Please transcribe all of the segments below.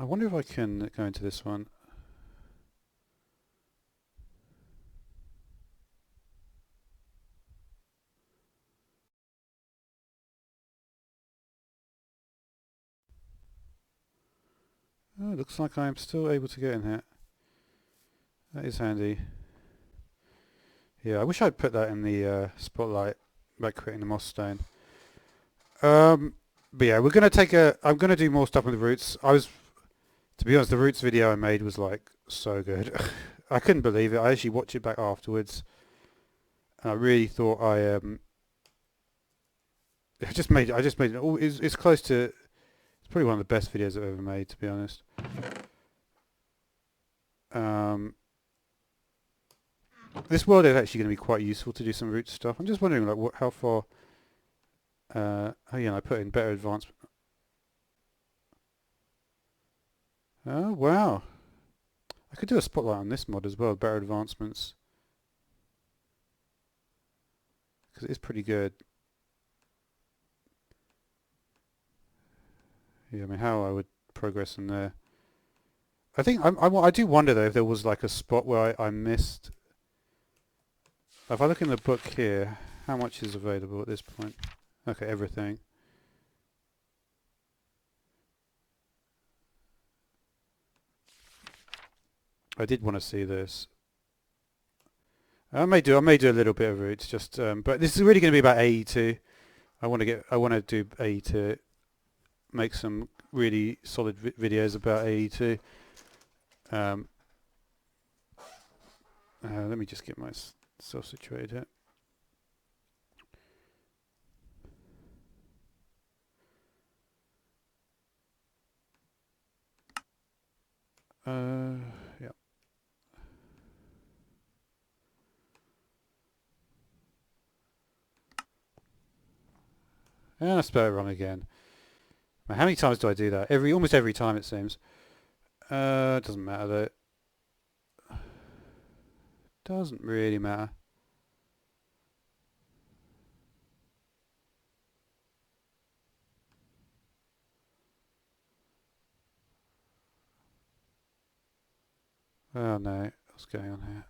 I wonder if I can go into this one. Oh, looks like I'm still able to get in here. That is handy. Yeah, I wish I'd put that in the spotlight, like creating the moss stone. But yeah, we're gonna take a. I'm gonna do more stuff on the roots. To be honest, the roots video I made was like so good. I couldn't believe it. I actually watched it back afterwards, and I really thought I just made it. Oh, it's close to. It's probably one of the best videos I've ever made, to be honest. Um, this world is actually going to be quite useful to do some root stuff. I'm just wondering, like, how far. Oh yeah, I put in better advancement. Oh wow, I could do a spotlight on this mod as well. Better advancements, because it is pretty good. Yeah, I mean, how I would progress in there. I think I do wonder though if there was like a spot where I missed. If I look in the book here, how much is available at this point? Okay, everything. I did want to see this. I may do a little bit of roots, just. But this is really going to be about AE2. I want to do AE2. Make some really solid videos about AE2. Um, let me just get myself situated here. Yeah. And I spell it wrong again. How many times do I do that? Almost every time it seems. It doesn't matter though. Doesn't really matter. Oh no, what's going on here?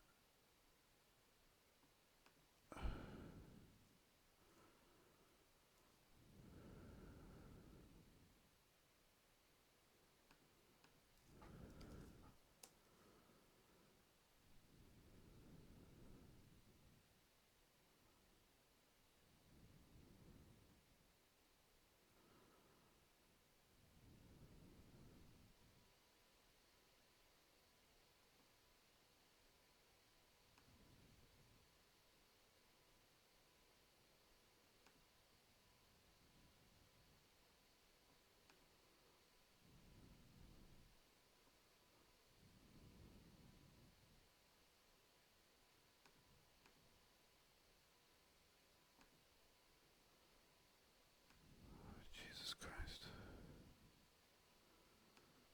Jesus Christ.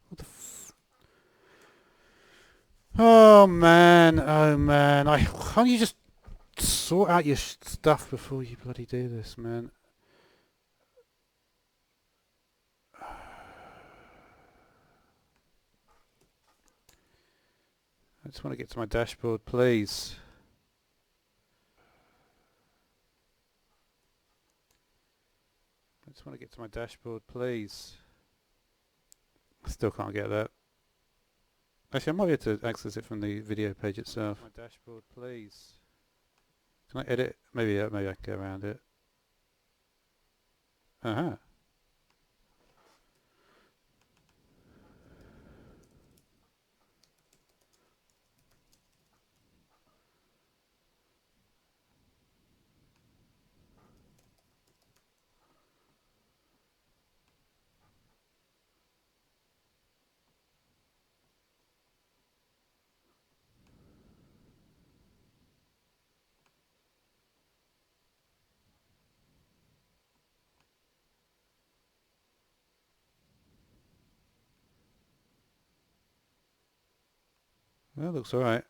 What the Oh man, oh man. Can't you just sort out your stuff before you bloody do this, man? I just want to get to my dashboard, please. I just want to get to my dashboard, please. I still can't get that. Actually, I might be able to access it from the video page itself. My dashboard, please. Can I edit? Maybe I can get around it. Uh-huh. Well, looks alright.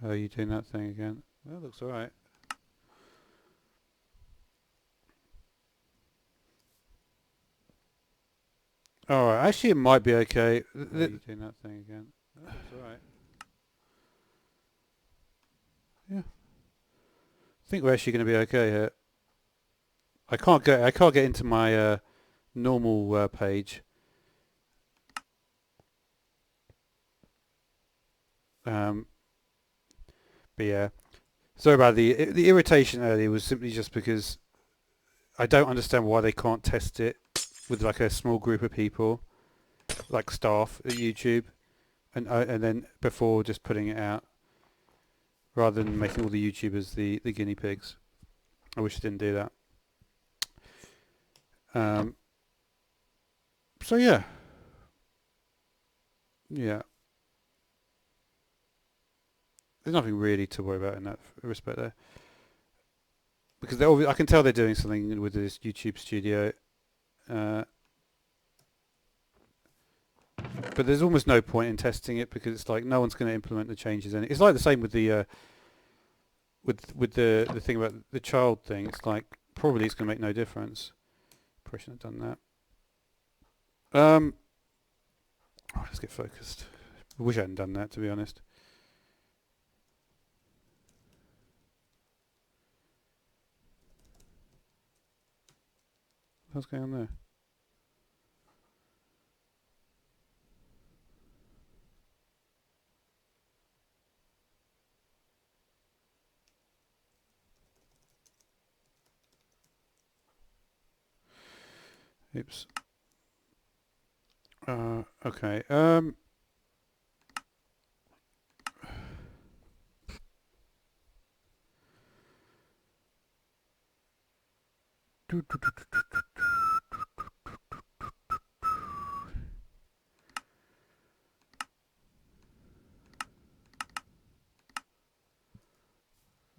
Oh, you doing that thing again? Well, looks alright. Alright, actually it might be okay. Doing that thing again. That's alright. Yeah. I think we're actually going to be okay here. I can't get into my normal page. But yeah, sorry about the irritation earlier was simply just because I don't understand why they can't test it with like a small group of people, like staff at YouTube, and then before just putting it out, rather than making all the YouTubers the guinea pigs. I wish I didn't do that. So yeah, yeah. There's nothing really to worry about in that respect there, because I can tell they're doing something with this YouTube studio, but there's almost no point in testing it because it's like no one's going to implement the changes. And it's like the same with the with the thing about the child thing. It's like probably it's going to make no difference. Probably shouldn't have done that. Let's get focused. I wish I hadn't done that, to be honest. What's going on there? Oops. Okay.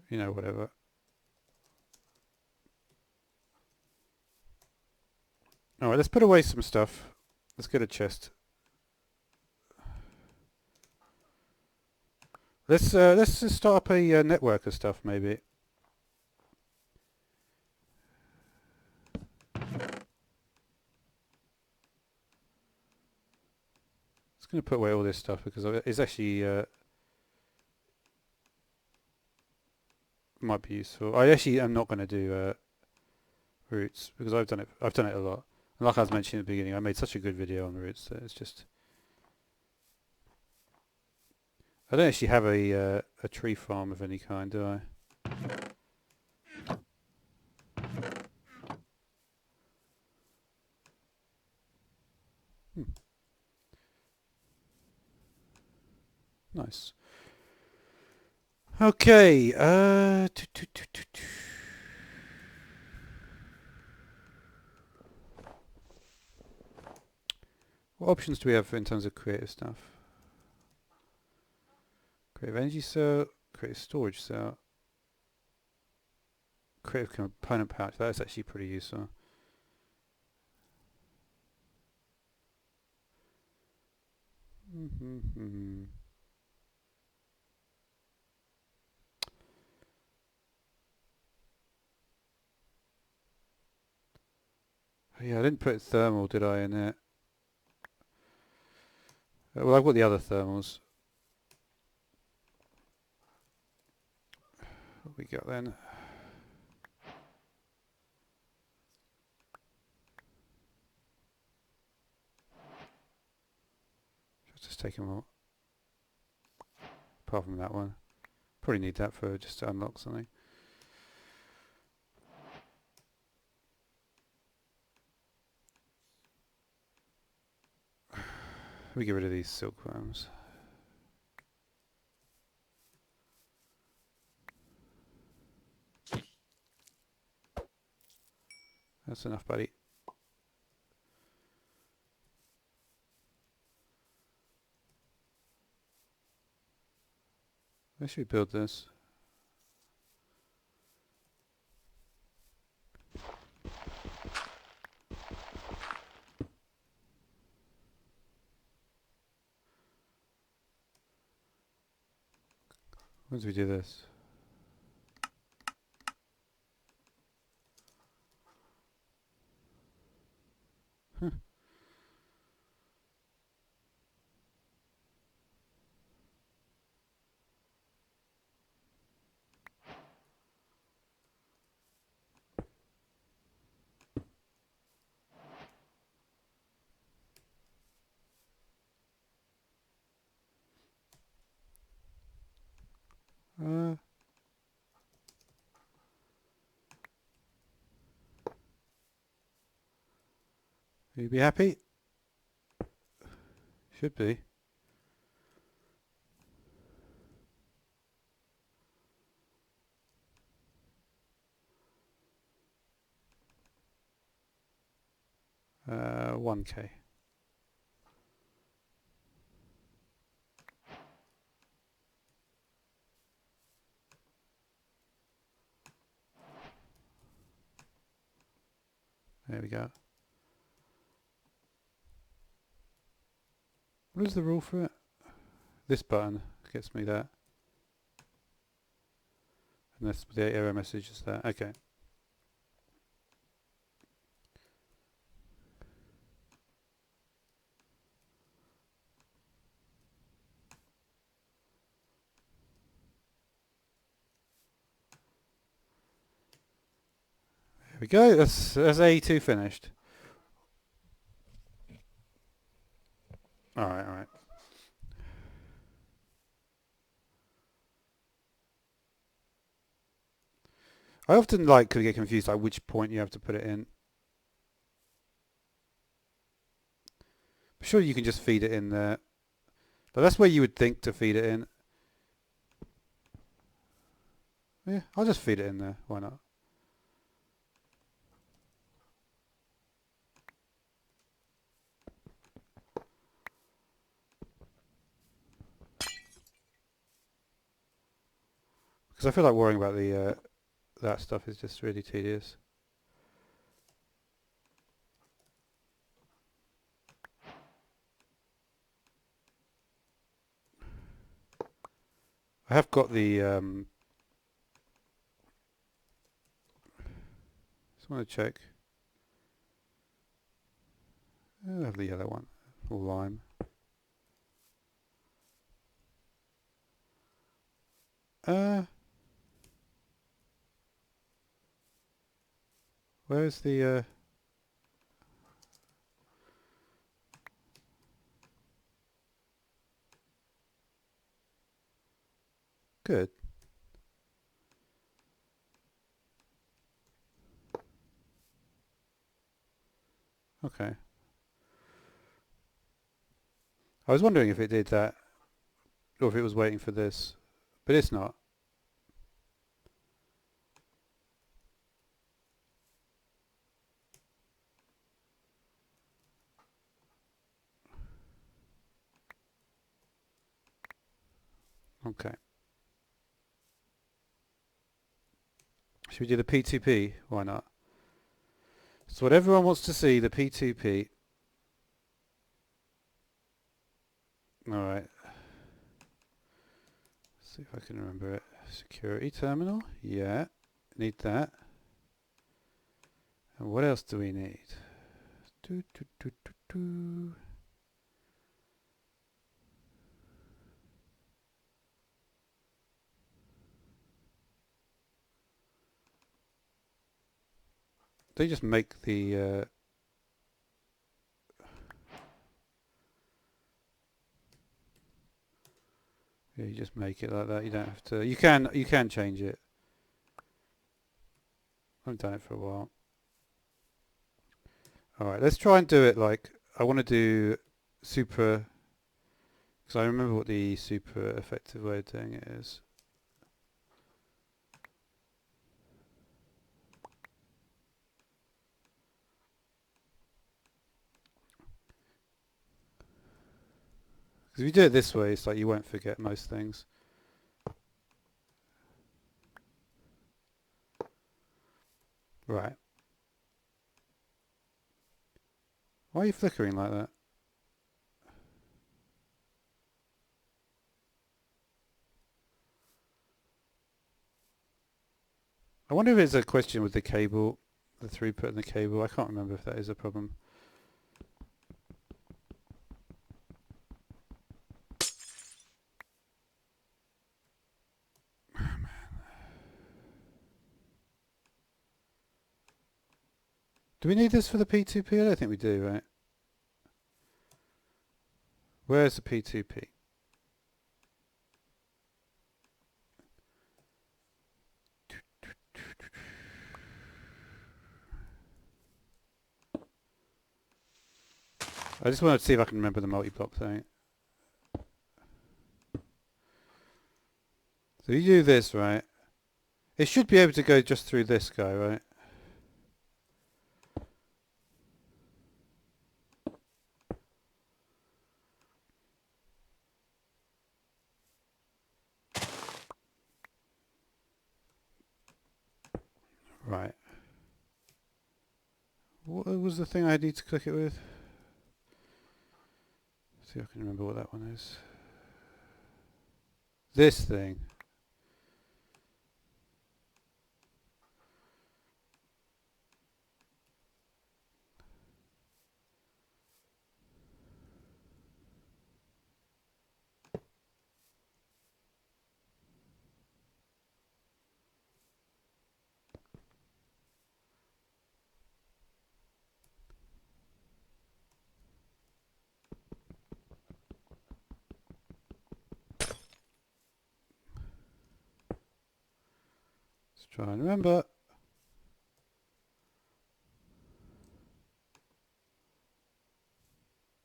You know, whatever. All right, let's put away some stuff. Let's get a chest. Let's just start up a network of stuff, maybe. Just going to put away all this stuff because it's actually might be useful. I actually am not going to do roots because I've done it a lot. And like I was mentioning at the beginning, I made such a good video on roots that it's just I don't actually have a tree farm of any kind, do I? Nice. Okay. What options do we have in terms of creative stuff? Creative energy cell, creative storage cell, creative component pouch. That's actually pretty useful. Yeah, I didn't put thermal, did I, in it? Well, I've got the other thermals. What we got then? Just take them all. Apart from that one. Probably need that for just to unlock something. We get rid of these silkworms. That's enough, buddy. Where should we build this? Once we do this. You be happy? Should be. $1K. There we go. What is the rule for it? This button gets me that. And that's the error message is that. Okay. There we go. That's A2 finished. Alright, alright. I often could get confused which point you have to put it in. I'm sure you can just feed it in there. But that's where you would think to feed it in. Yeah, I'll just feed it in there. Why not? Because I feel like worrying about the that stuff is just really tedious. I have got the just want to check. I have the yellow one, or lime. Where's the good. Okay. I was wondering if it did that, or if it was waiting for this, but it's not. Okay. Should we do the P2P? Why not? So what everyone wants to see, the P2P. Alright. See if I can remember it. Security terminal? Yeah. Need that. And what else do we need? Do, do, do, do, do. They just make the yeah, you just make it like that. You don't have to. You can change it. I've done it for a while. Alright, let's try and do it I want to do super, because I remember what the super effective way of doing it is. Because if you do it this way, it's you won't forget most things. Right. Why are you flickering like that? I wonder if it's a question with the cable, the throughput in the cable. I can't remember if that is a problem. Oh, man. Do we need this for the P2P? I don't think we do, right? Where's the P2P? I just wanted to see if I can remember the multi-block thing. So you do this, right? It should be able to go just through this guy, right? Right. What was the thing I need to click it with? See if I can remember what that one is. This thing. Let's try and remember.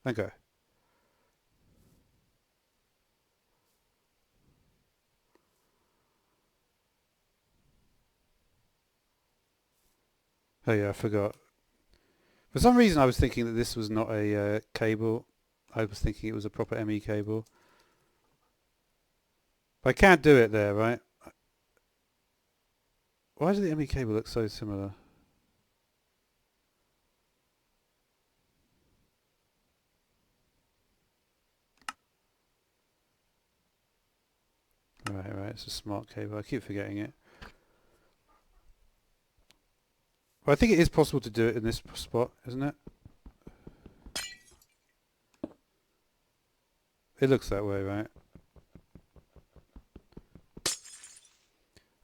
Okay. Oh yeah, I forgot. For some reason I was thinking that this was not a cable. I was thinking it was a proper ME cable. But I can't do it there, right? Why does the ME cable look so similar? Right, it's a smart cable. I keep forgetting it. Well, I think it is possible to do it in this spot, isn't it? It looks that way, right?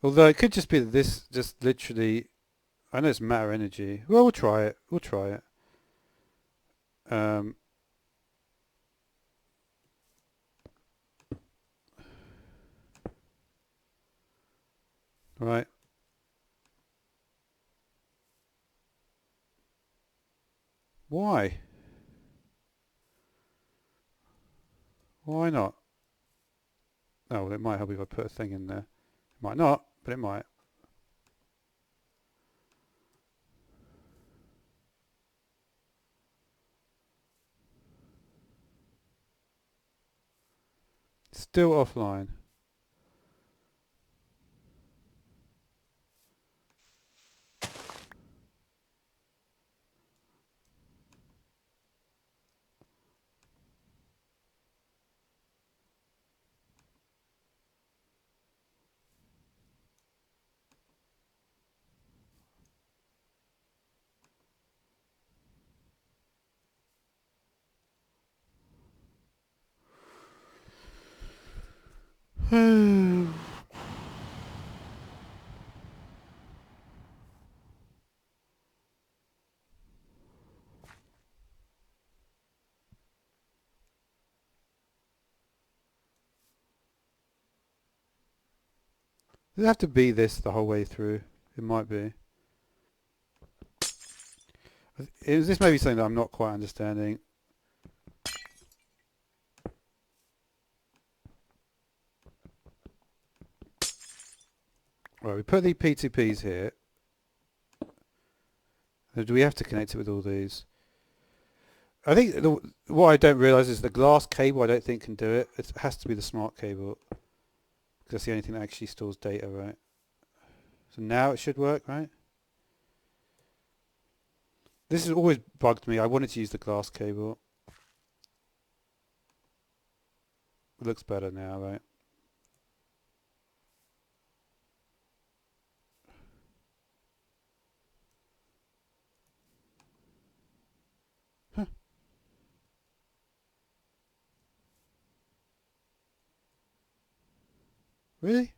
Although it could just be that this just literally... I know it's matter energy. Well, we'll try it. We'll try it. Right. Why? Why not? Oh, well, it might help if I put a thing in there. It might not, but it might. Still offline. Does it have to be this the whole way through? It might be. Is this maybe something that I'm not quite understanding? Right, we put the P2Ps here. Do we have to connect it with all these? I think what I don't realise is the glass cable I don't think can do it. It has to be the smart cable. Because that's the only thing that actually stores data, right? So now it should work, right? This has always bugged me. I wanted to use the glass cable. It looks better now, right? Huh. Really?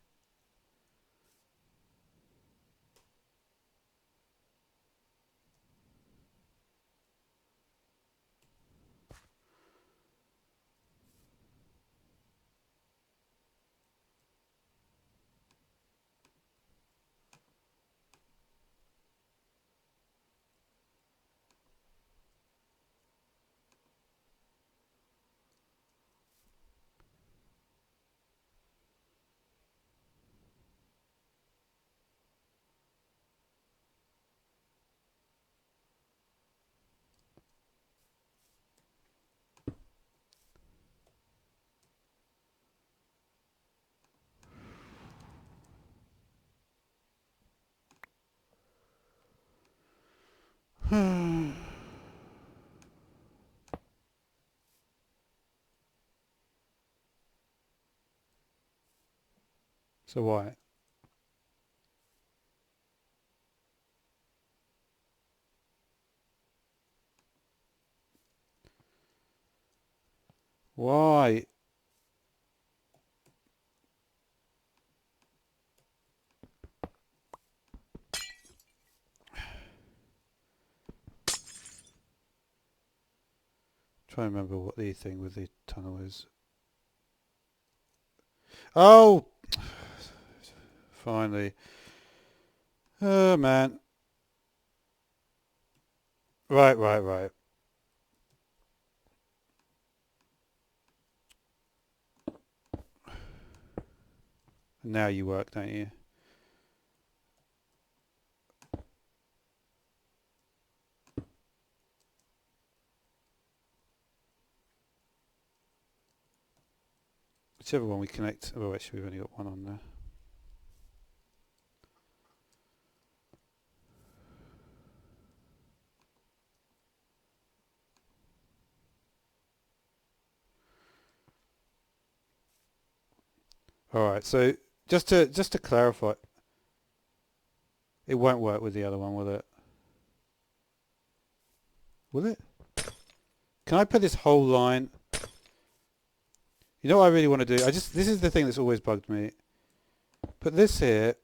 So why? Why? Try and remember what the thing with the tunnel is. Oh! Finally. Oh, man. Right. Now you work, don't you? Whichever one we connect. Oh, actually, we've only got one on there. All right. So just to clarify, it won't work with the other one, will it? Will it? Can I put this whole line? You know what I really want to do? This is the thing that's always bugged me. Put this here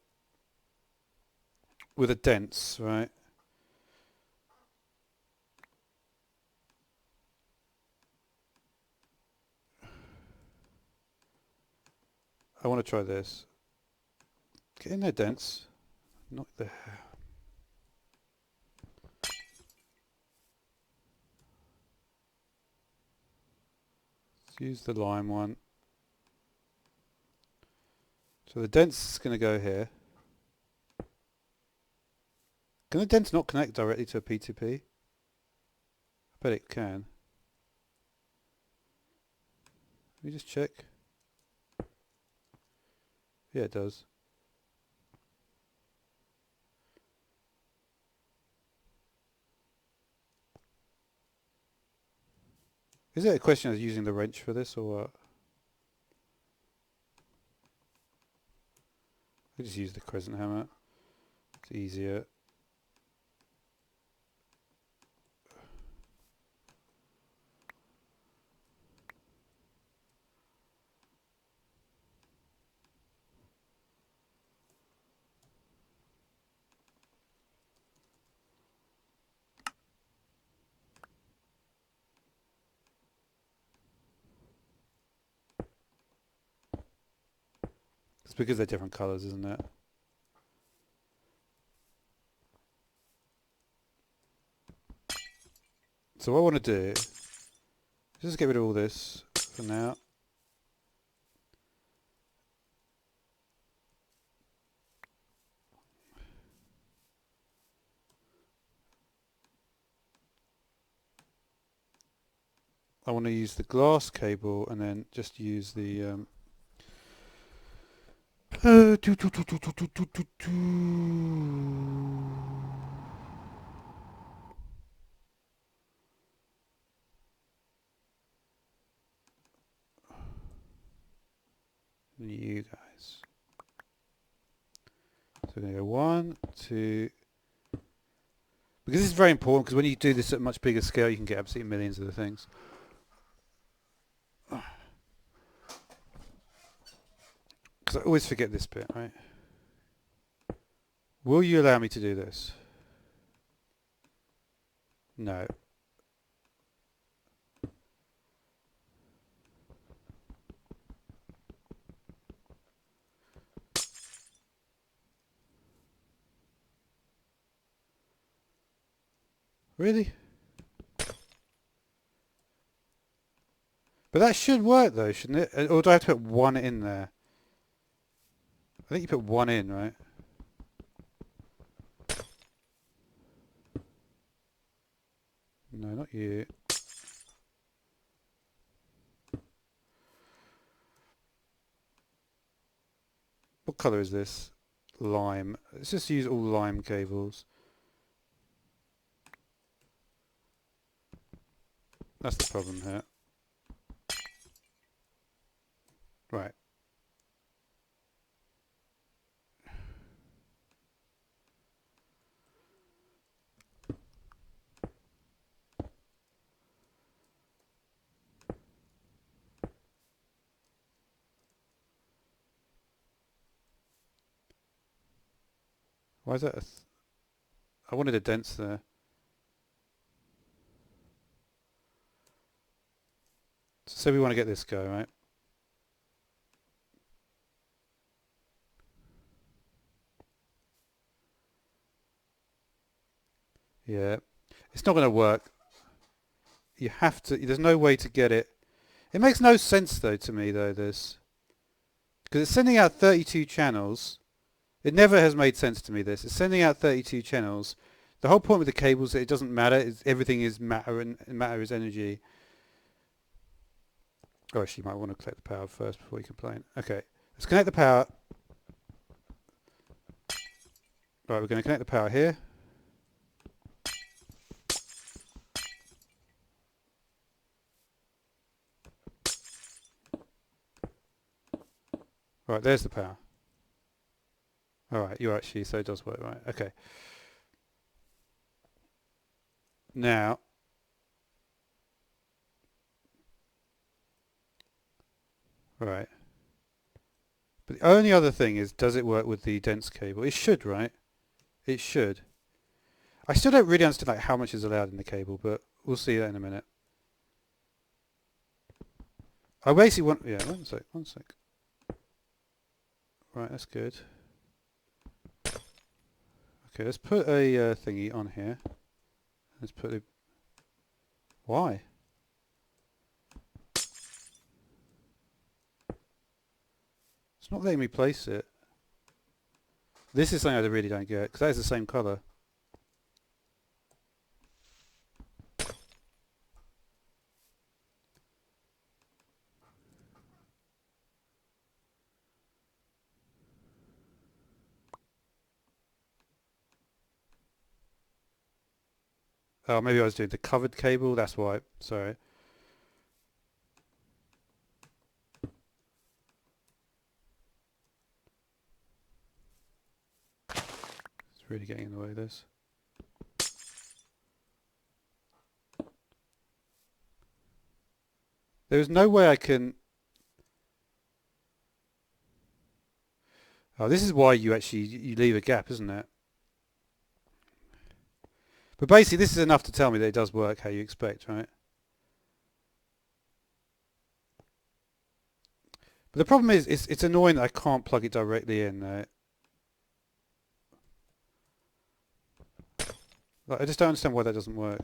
with a dense, right? I want to try this. Get in there, dense. Not there. Let's use the lime one. So the dense is going to go here. Can the dense not connect directly to a P2P? I bet it can. Let me just check. Yeah, it does. Is it a question of using the wrench for this or what? I just use the crescent hammer. It's easier. It's because they're different colours, isn't it? So what I want to do is just get rid of all this for now. I want to use the glass cable and then just use the you guys. So we're going to go 1, 2. Because this is very important, because when you do this at a much bigger scale, you can get absolutely millions of the things. Because I always forget this bit, right? Will you allow me to do this? No. Really? But that should work though, shouldn't it? Or do I have to put 1 in there? I think you put 1 in, right? No, not you. What colour is this? Lime. Let's just use all lime cables. That's the problem here. Right. Why is that I wanted a dense there. So say we want to get this go, right? Yeah. It's not going to work. You have to, there's no way to get it. It makes no sense though to me though, this. Because it's sending out 32 channels. It never has made sense to me, this. It's sending out 32 channels. The whole point with the cables is that it doesn't matter. Everything is matter, and matter is energy. Oh, actually, you might want to collect the power first before you complain. Okay, let's connect the power. Right, we're going to connect the power here. Right, there's the power. Alright, you actually, so it does work, right, okay. Now, right. But the only other thing is, does it work with the dense cable? It should, right? It should. I still don't really understand like how much is allowed in the cable, but we'll see that in a minute. I basically want, yeah, one sec. Right, that's good. Okay, let's put a thingy on here. Let's put a, why? It's not letting me place it. This is something I really don't get, because that is the same colour. Oh, maybe I was doing the covered cable, that's why, sorry. It's really getting in the way of this. There's no way I can... Oh, this is why you leave a gap, isn't it? But basically this is enough to tell me that it does work how you expect, right? But the problem is, it's annoying that I can't plug it directly in. Like, I just don't understand why that doesn't work.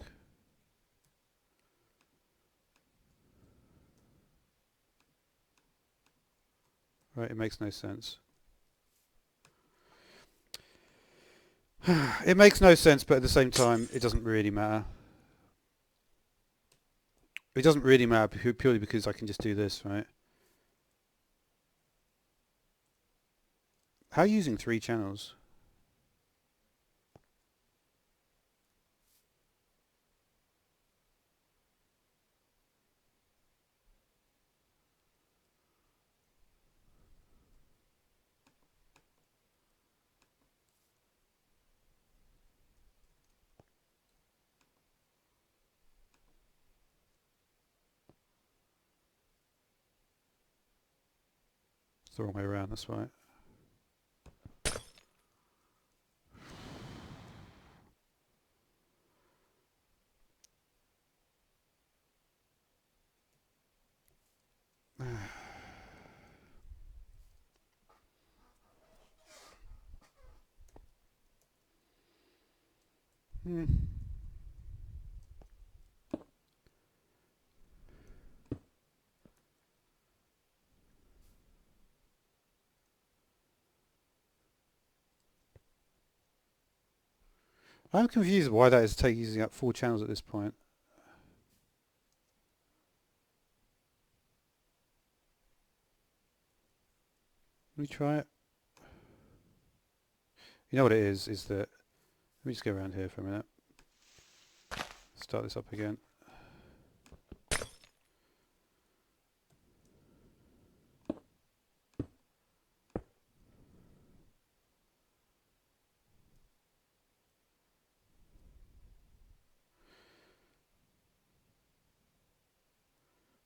Right, it makes no sense. It makes no sense, but at the same time, it doesn't really matter. It doesn't really matter purely because I can just do this, right? How are you using 3 channels? It's the wrong way around, that's right. Hmm. I'm confused why that is using up 4 channels at this point. Let me try it. You know what it is that... Let me just go around here for a minute. Start this up again.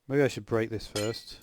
Maybe I should break this first.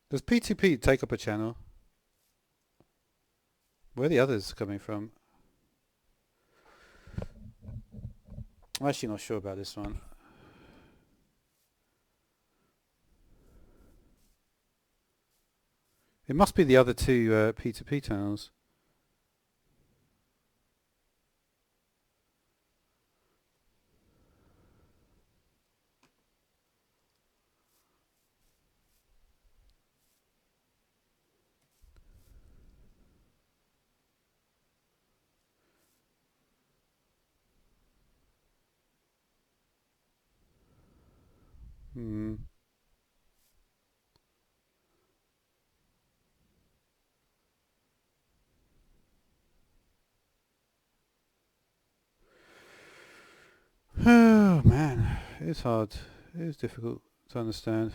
Does P2P take up a channel? Where are the others coming from? I'm actually not sure about this one. It must be the other two P2P channels. Hmm. Oh man, it's hard. It is difficult to understand.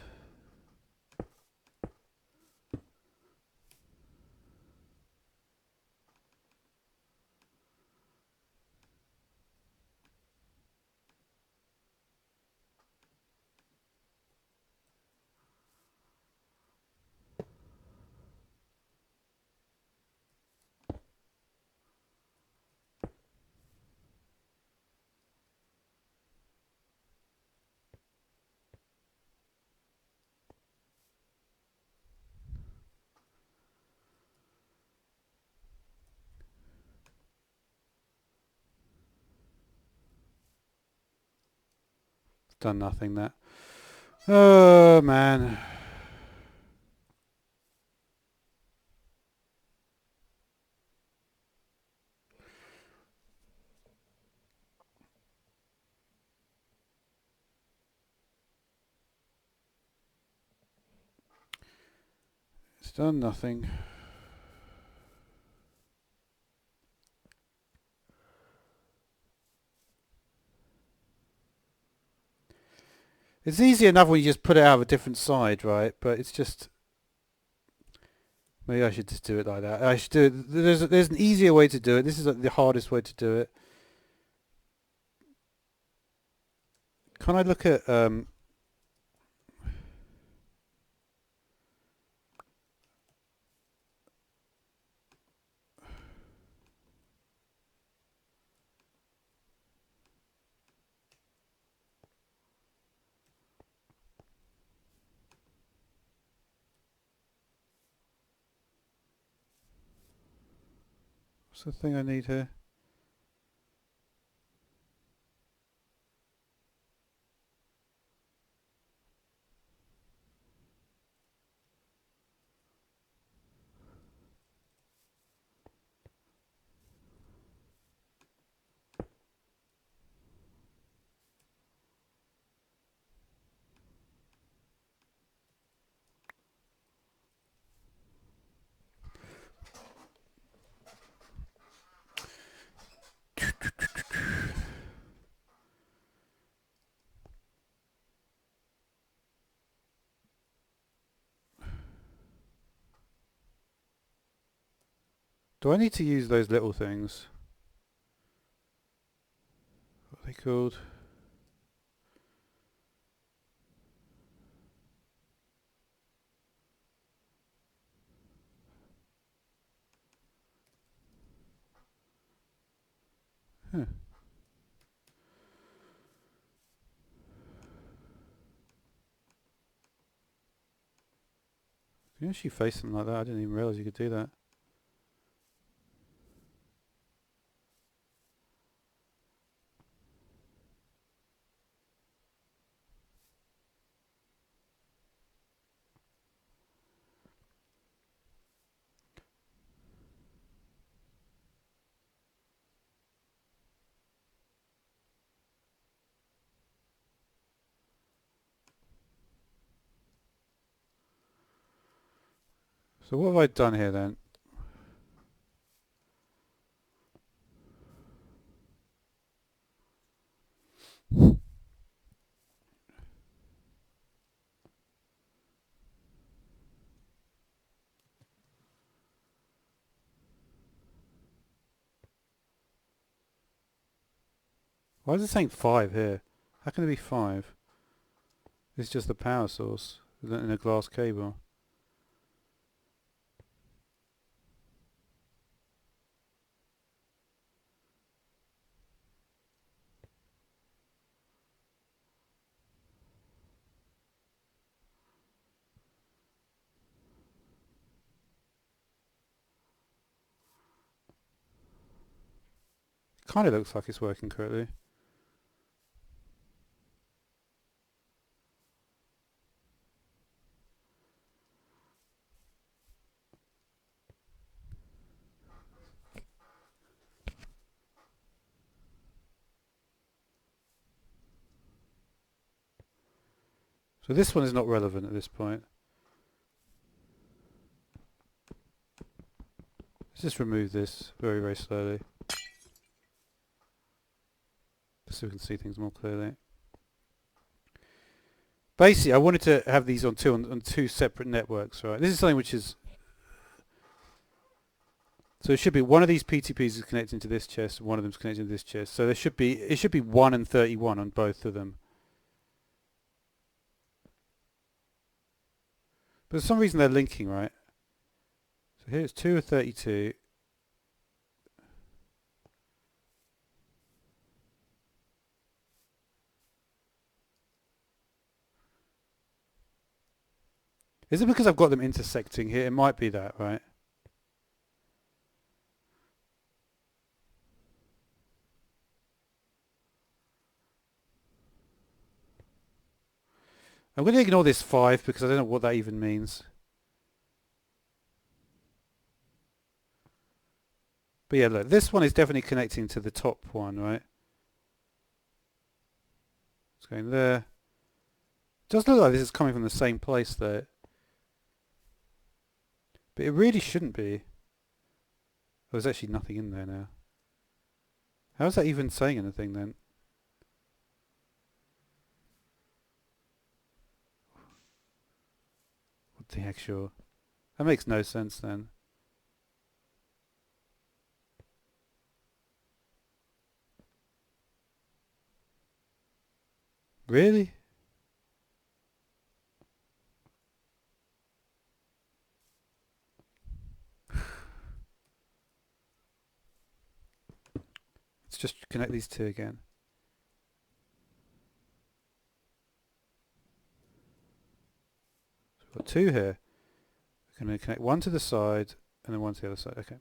It's done nothing, that. Oh man. It's done nothing. It's easy enough when you just put it out of a different side, right? But it's just... Maybe I should just do it like that. I should do it. There's an easier way to do it. This is the hardest way to do it. Can I look at... what's the thing I need here? Do I need to use those little things? What are they called? Huh. You actually face something like that? I didn't even realise you could do that. So what have I done here then? Why is it saying 5 here? How can it be 5? It's just the power source in a glass cable. Kind of looks like it's working correctly. So this one is not relevant at this point. Let's just remove this very, very slowly, just so we can see things more clearly. Basically, I wanted to have these on two separate networks, right? This is something which is... So it should be one of these PTPs is connecting to this chest, and one of them is connecting to this chest. So it should be 1 and 31 on both of them. But for some reason they're linking, right? So here's 2 of 32. Is it because I've got them intersecting here? It might be that, right? I'm going to ignore this 5 because I don't know what that even means. But yeah, look, this one is definitely connecting to the top one, right? It's going there. It does look like this is coming from the same place though. But it really shouldn't be. Oh, there's actually nothing in there now. How is that even saying anything then? What the heck, sure. That makes no sense then. Really? Let's just connect these two again. So we've got 2 here. We're going to connect one to the side and then one to the other side. Okay.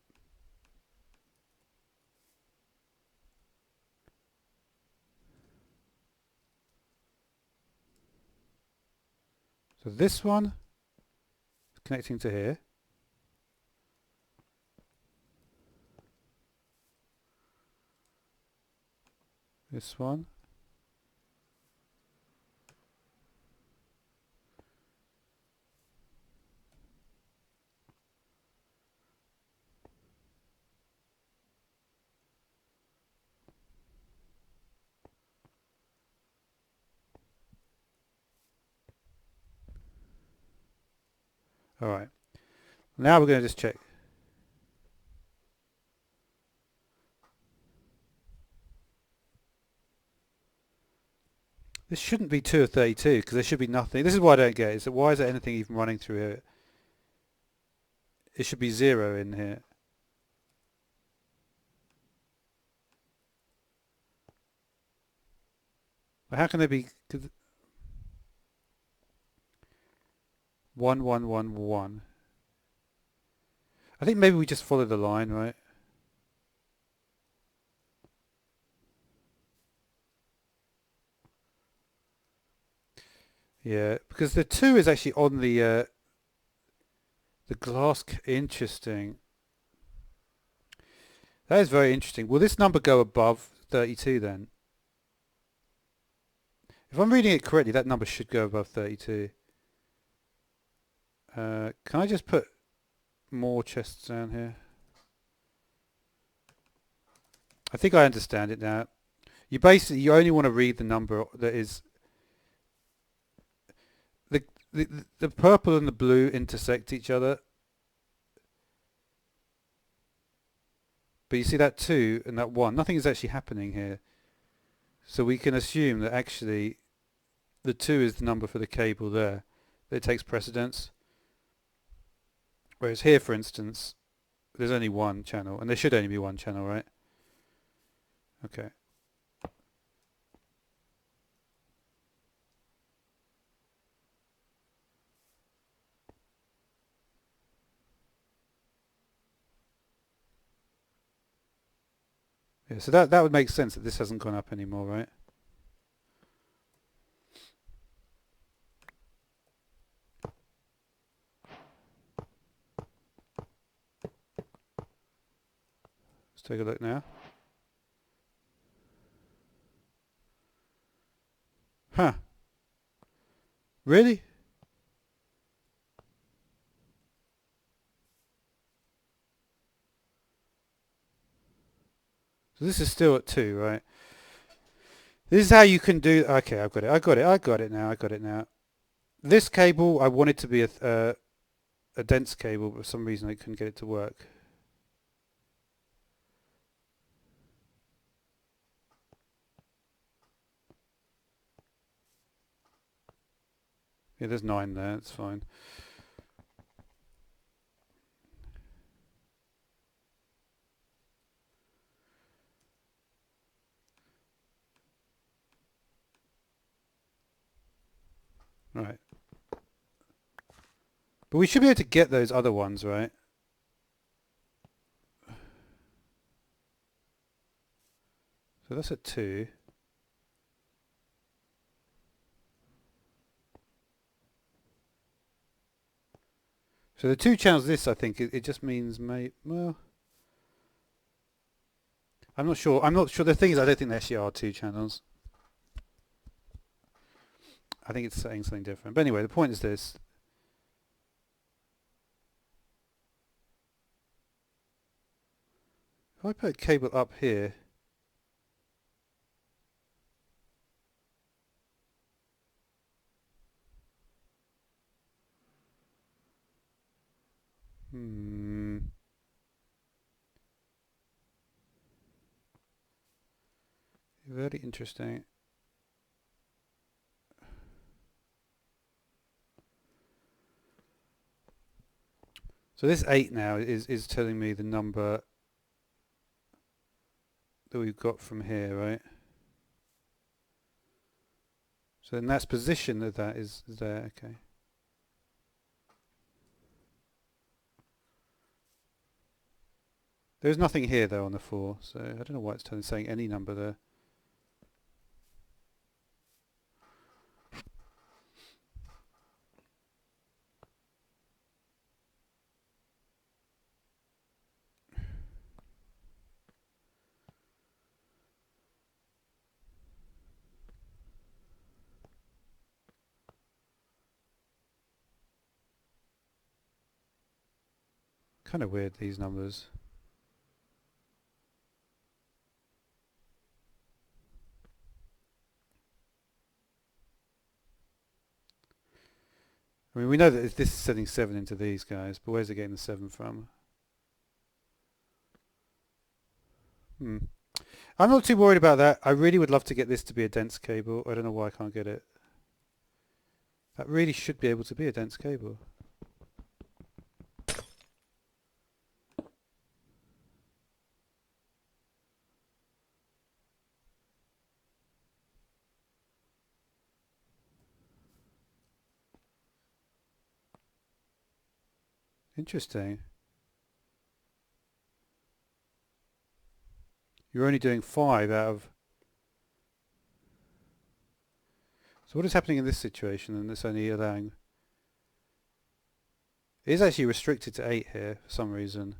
So this one is connecting to here. This one. Alright. Now we're going to just check. This shouldn't be 2 of 32 because there should be nothing. This is what I don't get. Is that why is there anything even running through here? It should be 0 in here. But how can there be 1, 1, 1, 1? I think maybe we just follow the line, right? Yeah, because the 2 is actually on the glass. Interesting. That is very interesting. Will this number go above 32 then? If I'm reading it correctly, that number should go above 32. Can I just put more chests down here. I think I understand it now. You only want to read the number that is the purple and the blue intersect each other. But you see that 2 and that 1, nothing is actually happening here. So we can assume that actually the 2 is the number for the cable there. That it takes precedence. Whereas here, for instance, there's only one channel, and there should only be one channel, right? Okay. Yeah, so that would make sense that this hasn't gone up anymore, right? Let's take a look now. Huh. Really? So this is still at 2, right? This is how you can do... Okay, I got it now. This cable, I want it to be a dense cable, but for some reason I couldn't get it to work. Yeah, there's 9 there, it's fine. Right. But we should be able to get those other ones, right? So that's at 2. So the 2 channels this, I think, it just means well, I'm not sure. The thing is, I don't think there actually are 2 channels. I think it's saying something different. But anyway, the point is this. If I put a cable up here, very interesting. So this 8 now is telling me the number that we've got from here, right? So then that's position of that is there, okay. There's nothing here though on the 4, so I don't know why it's saying any number there. Kind of weird, these numbers. I mean, we know that this is setting 7 into these guys, but where's it getting the 7 from? I'm not too worried about that. I really would love to get this to be a dense cable. I don't know why I can't get it. That really should be able to be a dense cable. Interesting. You're only doing 5 out of... So what is happening in this situation and it's only allowing... It is actually restricted to 8 here for some reason.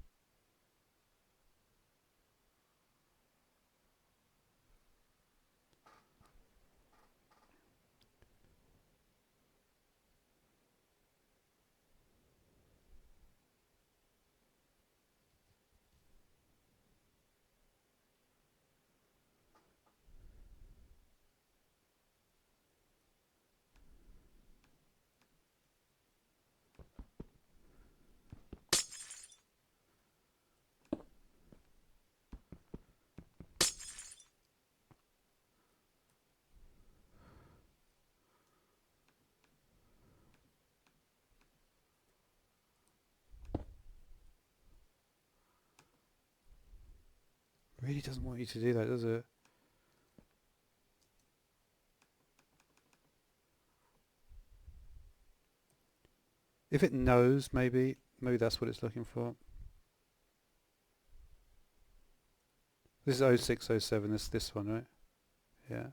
really doesn't want you to do that, does it? If it knows, maybe that's what it's looking for. This is 0607, this one, right? Yeah.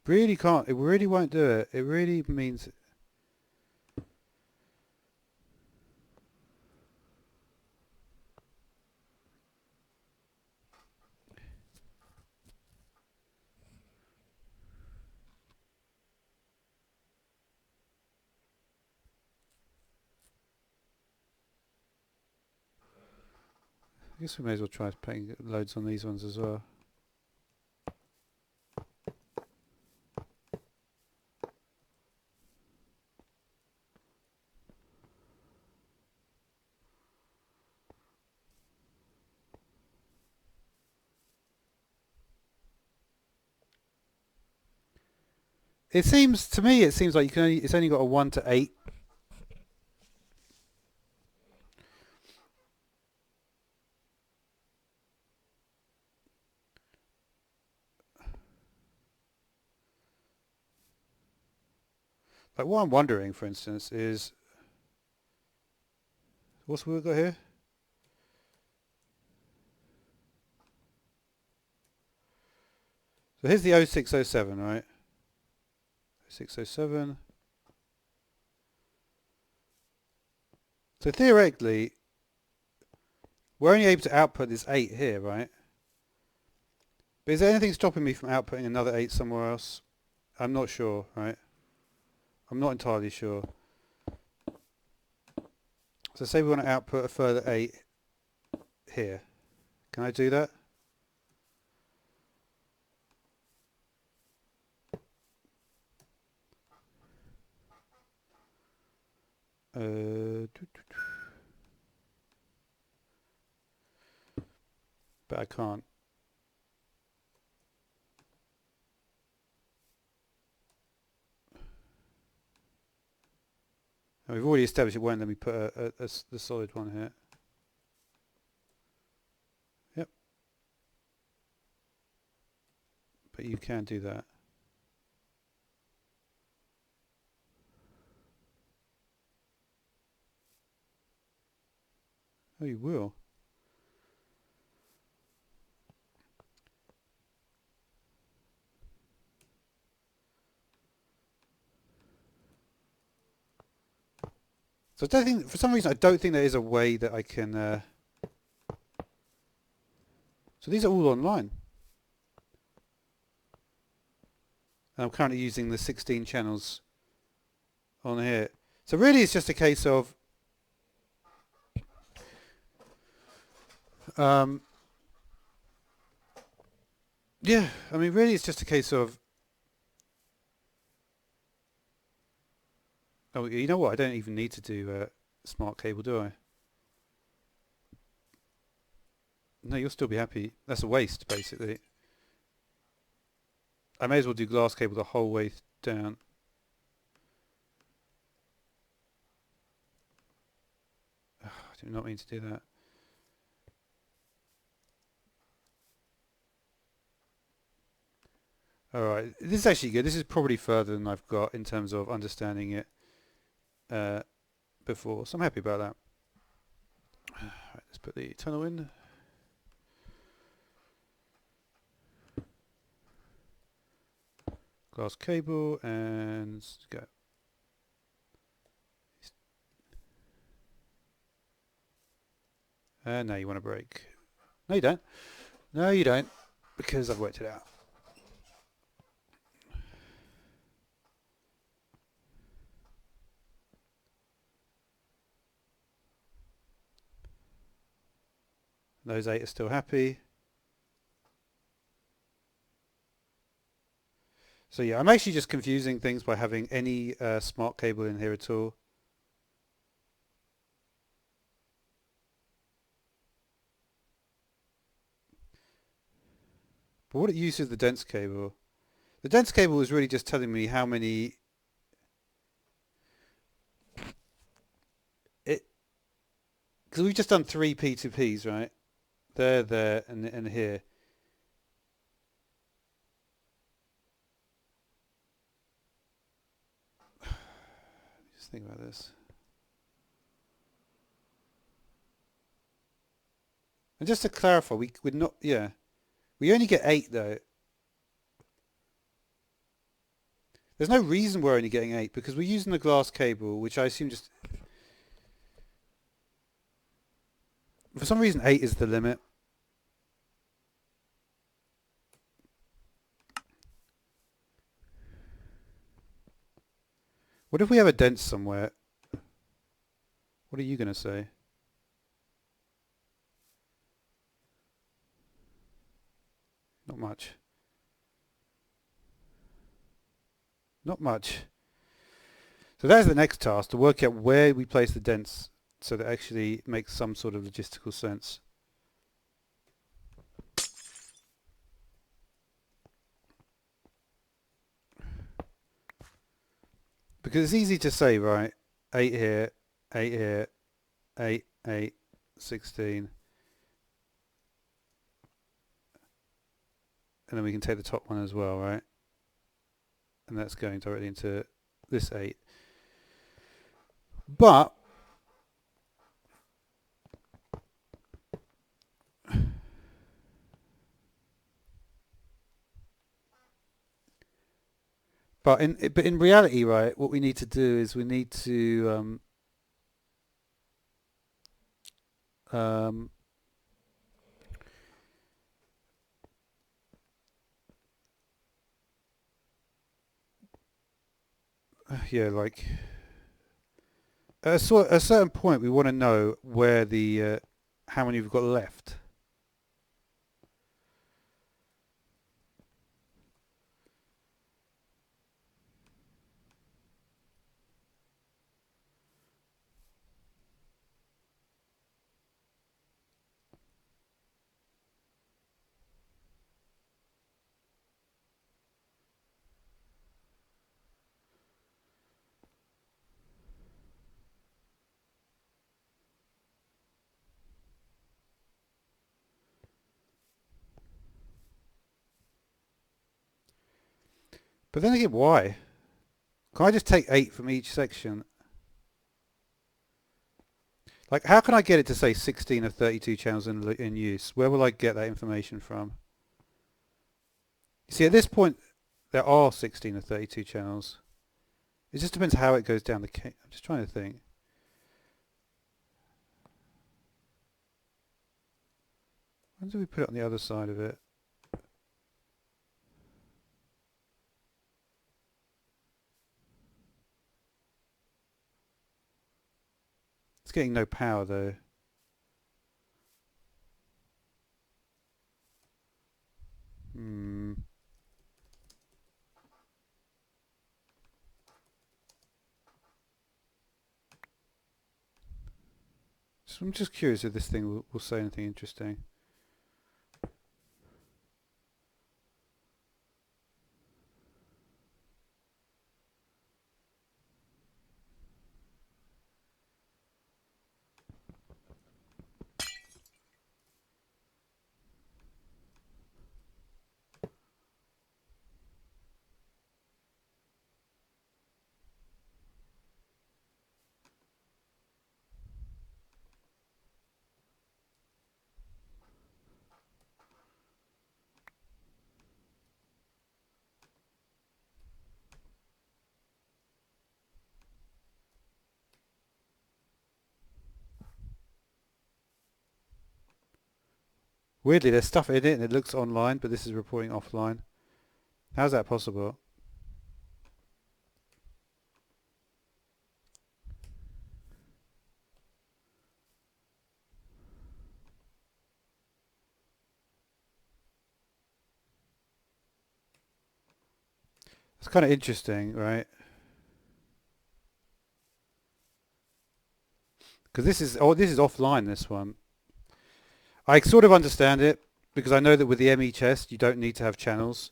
Really can't, it really won't do it. It really means... I guess we may as well try putting loads on these ones as well. It seems to me, it seems like you can only, it's only got a 1 to 8. Like what I'm wondering, for instance, is what's we got here? So here's the 0607, right? 0607. So theoretically, we're only able to output this 8 here, right? But is there anything stopping me from outputting another 8 somewhere else? I'm not sure, right? I'm not entirely sure. So say we want to output a further 8 here. Can I do that? But I can't. And we've already established it won't let me put the solid one here. Yep. But you can do that. Oh, you will. So I don't think, for some reason, I don't think there is a way that I can. So these are all online. And I'm currently using the 16 channels on here. So really, it's just a case of yeah. I mean, really, it's just a case of. Oh, you know what? I don't even need to do smart cable, do I? No, you'll still be happy. That's a waste, basically. I may as well do glass cable the whole way down. I did not mean to do that. Alright, this is actually good. This is probably further than I've got in terms of understanding it before, so I'm happy about that. Right, let's put the tunnel in. Glass cable and go. And now you want to break. No, you don't. No, you don't, because I've worked it out. Those 8 are still happy. So yeah, I'm actually just confusing things by having any smart cable in here at all. But what it uses the dense cable. The dense cable is really just telling me how many it, because we've just done 3 P2Ps, right? There, and here. Just think about this. And just to clarify, we're not, yeah, we only get 8 though. There's no reason we're only getting 8 because we're using the glass cable, which I assume just, for some reason 8 is the limit. What if we have a dense somewhere? What are you going to say? Not much. Not much. So that's the next task, to work out where we place the dents so that it actually makes some sort of logistical sense. Because it's easy to say, right, 8 here, 8 here, 8, 8, 16. And then we can take the top one as well, right? And that's going directly into this 8. But in reality, right, what we need to do is we need to yeah, like at a certain point, we want to know where the how many we've got left. But then again, why? Can I just take 8 from each section? Like, how can I get it to say 16 of 32 channels in use? Where will I get that information from? You see, at this point, there are 16 of 32 channels. It just depends how it goes down the I'm just trying to think. When do we put it on the other side of it? It's getting no power though. So I'm just curious if this thing will say anything interesting. Weirdly, there's stuff in it and it looks online, but this is reporting offline. How's that possible? It's kind of interesting, right? Because this is offline, this one. I sort of understand it because I know that with the ME chest you don't need to have channels.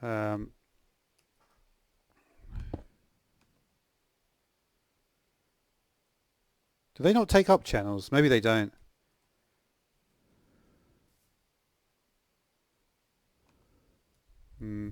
Do they not take up channels? Maybe they don't. Hmm.